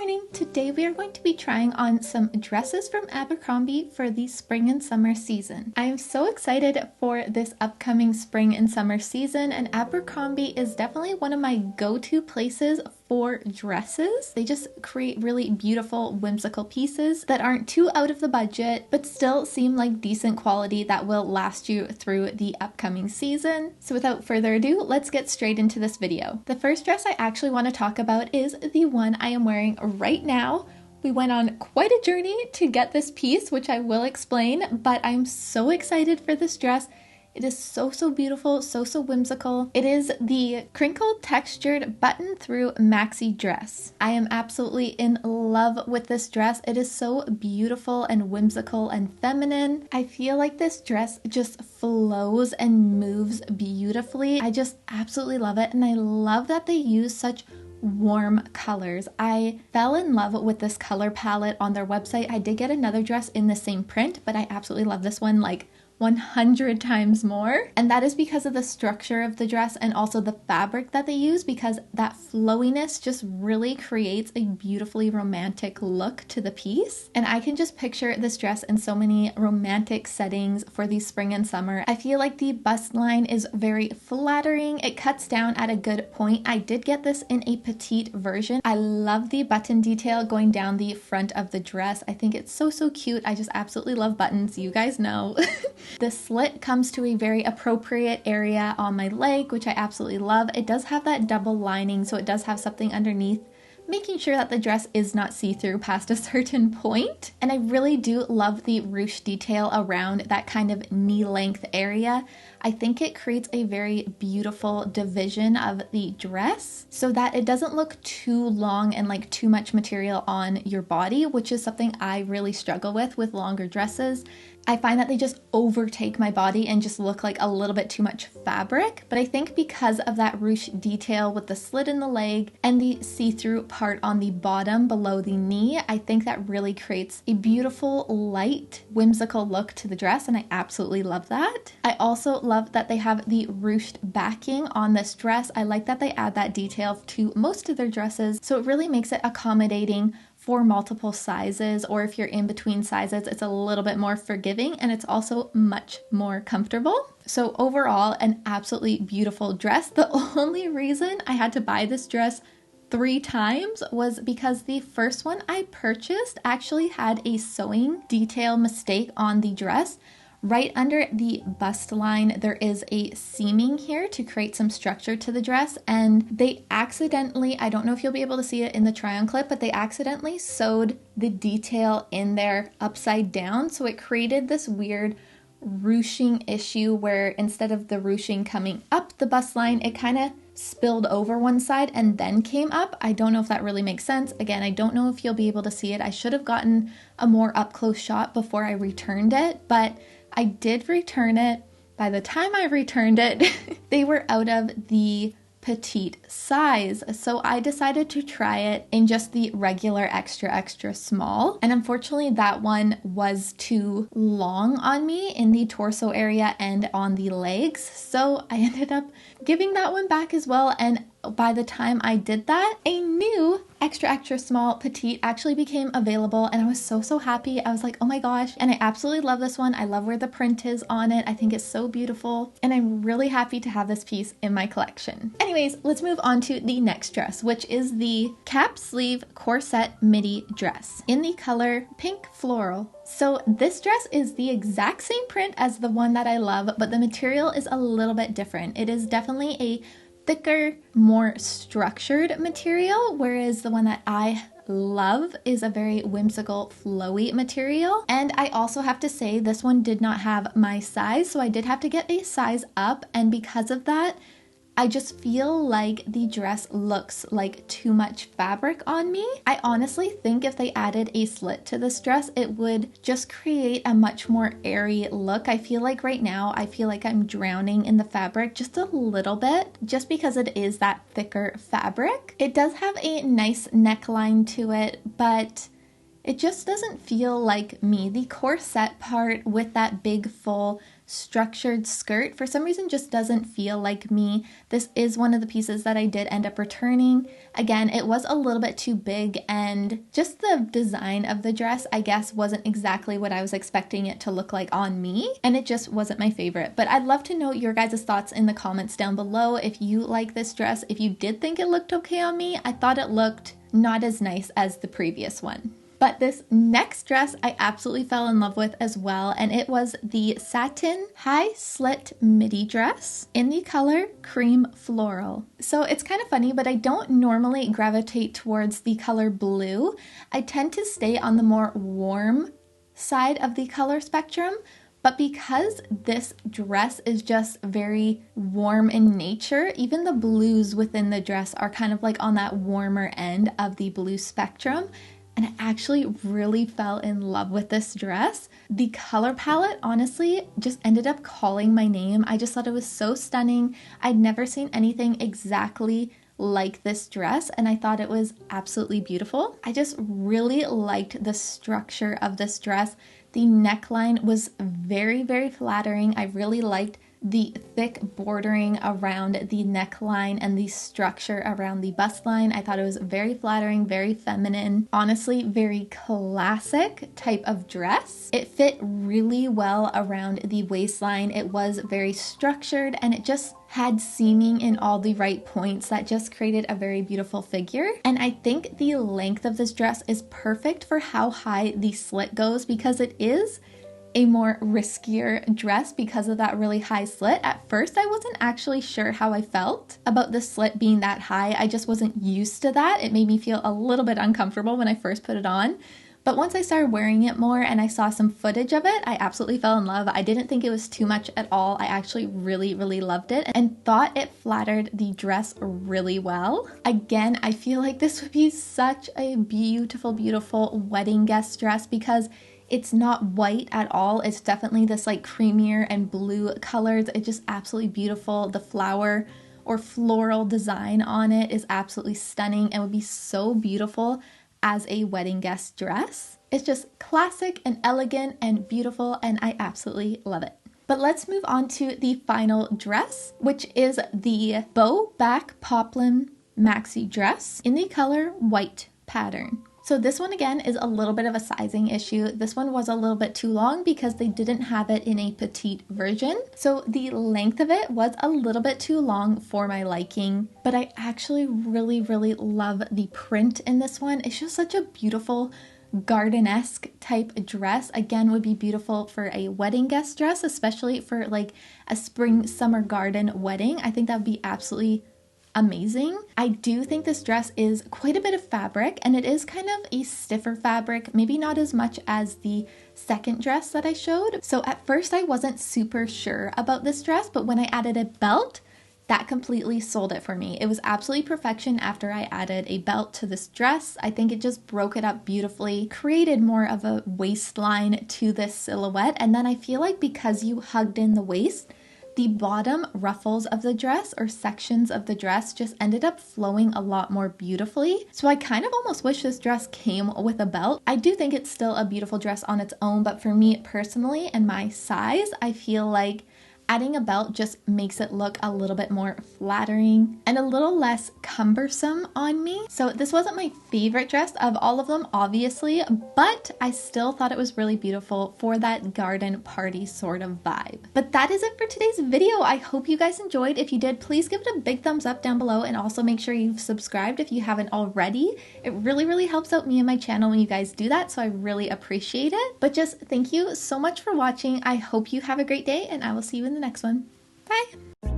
morning! Today we are going to be trying on some dresses from Abercrombie for the spring and summer season. I am so excited for this upcoming spring and summer season, and Abercrombie is definitely one of my go-to places for dresses. They just create really beautiful, whimsical pieces that aren't too out of the budget, but still seem like decent quality that will last you through the upcoming season. So without further ado, let's get straight into this video. The first dress I actually want to talk about is the one I am wearing right now. We went on quite a journey to get this piece, which I will explain, but I'm so excited for this dress. It is so beautiful, so whimsical. It is the Crinkle textured button-through maxi dress. I am absolutely in love with this dress. It is so beautiful and whimsical and feminine. I feel like this dress just flows and moves beautifully. I just absolutely love it, and I love that they use such warm colors. I fell in love with this color palette on their website. I did get another dress in the same print, but I absolutely love this one like 100 times more, and that is because of the structure of the dress and also the fabric that they use, because that flowiness just really creates a beautifully romantic look to the piece. And I can just picture this dress in so many romantic settings for the spring and summer. I feel like the bust line is very flattering. It cuts down at a good point. I did get this in a petite version. I love the button detail going down the front of the dress. I think it's so cute. I just absolutely love buttons, you guys know. The slit comes to a very appropriate area on my leg, which I absolutely love. It does have that double lining, so it does have something underneath, making sure that the dress is not see-through past a certain point. And I really do love the ruche detail around that kind of knee-length area. I think it creates a very beautiful division of the dress so that it doesn't look too long and like too much material on your body, which is something I really struggle with longer dresses. I find that they just overtake my body and just look like a little bit too much fabric. But I think because of that ruche detail with the slit in the leg and the see-through part on the bottom below the knee, I think that really creates a beautiful, light, whimsical look to the dress, and I absolutely love that. I also love that they have the ruched backing on this dress. I like that they add that detail to most of their dresses, so it really makes it accommodating for multiple sizes, or if you're in between sizes, it's a little bit more forgiving, and it's also much more comfortable. So overall, an absolutely beautiful dress. The only reason I had to buy this dress 3 times was because the first one I purchased actually had a sewing detail mistake on the dress. Right under the bust line, there is a seaming here to create some structure to the dress, and they accidentally, I don't know if you'll be able to see it in the try-on clip, but they accidentally sewed the detail in there upside down, so it created this weird ruching issue where instead of the ruching coming up the bust line, it kind of spilled over one side and then came up. I don't know if that really makes sense. Again, I don't know if you'll be able to see it. I should have gotten a more up-close shot before I returned it, but I did return it. By the time I returned it, they were out of the petite size, so I decided to try it in just the regular extra small, and unfortunately that one was too long on me in the torso area and on the legs, so I ended up giving that one back as well. And by the time I did that, a new extra small petite actually became available, and I was so happy. I was like, oh my gosh, and I absolutely love this one. I love where the print is on it. I think it's so beautiful, and I'm really happy to have this piece in my collection. Anyways, let's move on to the next dress, which is the cap sleeve corset midi dress in the color pink floral. So this dress is the exact same print as the one that I love, but the material is a little bit different. It is definitely a thicker, more structured material, whereas the one that I love is a very whimsical, flowy material. And I also have to say this one did not have my size, so I did have to get a size up, and because of that, I just feel like the dress looks like too much fabric on me. I honestly think if they added a slit to this dress, it would just create a much more airy look. I feel like right now, I feel like I'm drowning in the fabric just a little bit, just because it is that thicker fabric. It does have a nice neckline to it, but it just doesn't feel like me. The corset part with that big full structured skirt for some reason just doesn't feel like me. This is one of the pieces that I did end up returning. Again, it was a little bit too big, and just the design of the dress, I guess, wasn't exactly what I was expecting it to look like on me, and it just wasn't my favorite. But I'd love to know your guys' thoughts in the comments down below if you like this dress. If you did think it looked okay on me, I thought it looked not as nice as the previous one. But this next dress I absolutely fell in love with as well, and it was the Satin high slit midi dress in the color Cream Floral. So it's kind of funny, but I don't normally gravitate towards the color blue. I tend to stay on the more warm side of the color spectrum, but because this dress is just very warm in nature, even the blues within the dress are kind of like on that warmer end of the blue spectrum. And I actually really fell in love with this dress. The color palette, honestly, just ended up calling my name. I just thought it was so stunning. I'd never seen anything exactly like this dress, and I thought it was absolutely beautiful. I just really liked the structure of this dress. The neckline was very, very flattering. I really liked the thick bordering around the neckline and the structure around the bust line. I thought it was very flattering, very feminine, honestly, very classic type of dress. It fit really well around the waistline. It was very structured, and it just had seaming in all the right points that just created a very beautiful figure. And I think the length of this dress is perfect for how high the slit goes, because it is a more riskier dress because of that really high slit. At first, I wasn't actually sure how I felt about the slit being that high. I just wasn't used to that. It made me feel a little bit uncomfortable when I first put it on. But once I started wearing it more and I saw some footage of it, I absolutely fell in love. I didn't think it was too much at all. I actually really, really loved it and thought it flattered the dress really well. Again, I feel like this would be such a beautiful, beautiful wedding guest dress because it's not white at all. It's definitely this like creamier and blue colors. It's just absolutely beautiful. The flower or floral design on it is absolutely stunning and would be so beautiful as a wedding guest dress. It's just classic and elegant and beautiful, and I absolutely love it. But let's move on to the final dress, which is the bow back Poplin maxi dress in the color white pattern. So this one again is a little bit of a sizing issue. This one was a little bit too long because they didn't have it in a petite version. So the length of it was a little bit too long for my liking, but I actually really, really love the print in this one. It's just such a beautiful garden-esque type dress. Again, would be beautiful for a wedding guest dress, especially for like a spring summer garden wedding. I think that would be absolutely amazing. I do think this dress is quite a bit of fabric, and it is kind of a stiffer fabric, maybe not as much as the second dress that I showed. So at first I wasn't super sure about this dress, but when I added a belt, that completely sold it for me. It was absolutely perfection after I added a belt to this dress. I think it just broke it up beautifully, created more of a waistline to this silhouette, and then I feel like because you hugged in the waist, the bottom ruffles of the dress or sections of the dress just ended up flowing a lot more beautifully. So I kind of almost wish this dress came with a belt. I do think it's still a beautiful dress on its own, but for me personally and my size, I feel like adding a belt just makes it look a little bit more flattering and a little less cumbersome on me. So this wasn't my favorite dress of all of them, obviously, but I still thought it was really beautiful for that garden party sort of vibe. But that is it for today's video. I hope you guys enjoyed. If you did, please give it a big thumbs up down below, and also make sure you've subscribed if you haven't already. It really, really helps out me and my channel when you guys do that, so I really appreciate it. But just thank you so much for watching. I hope you have a great day, and I will see you in the next one. Bye!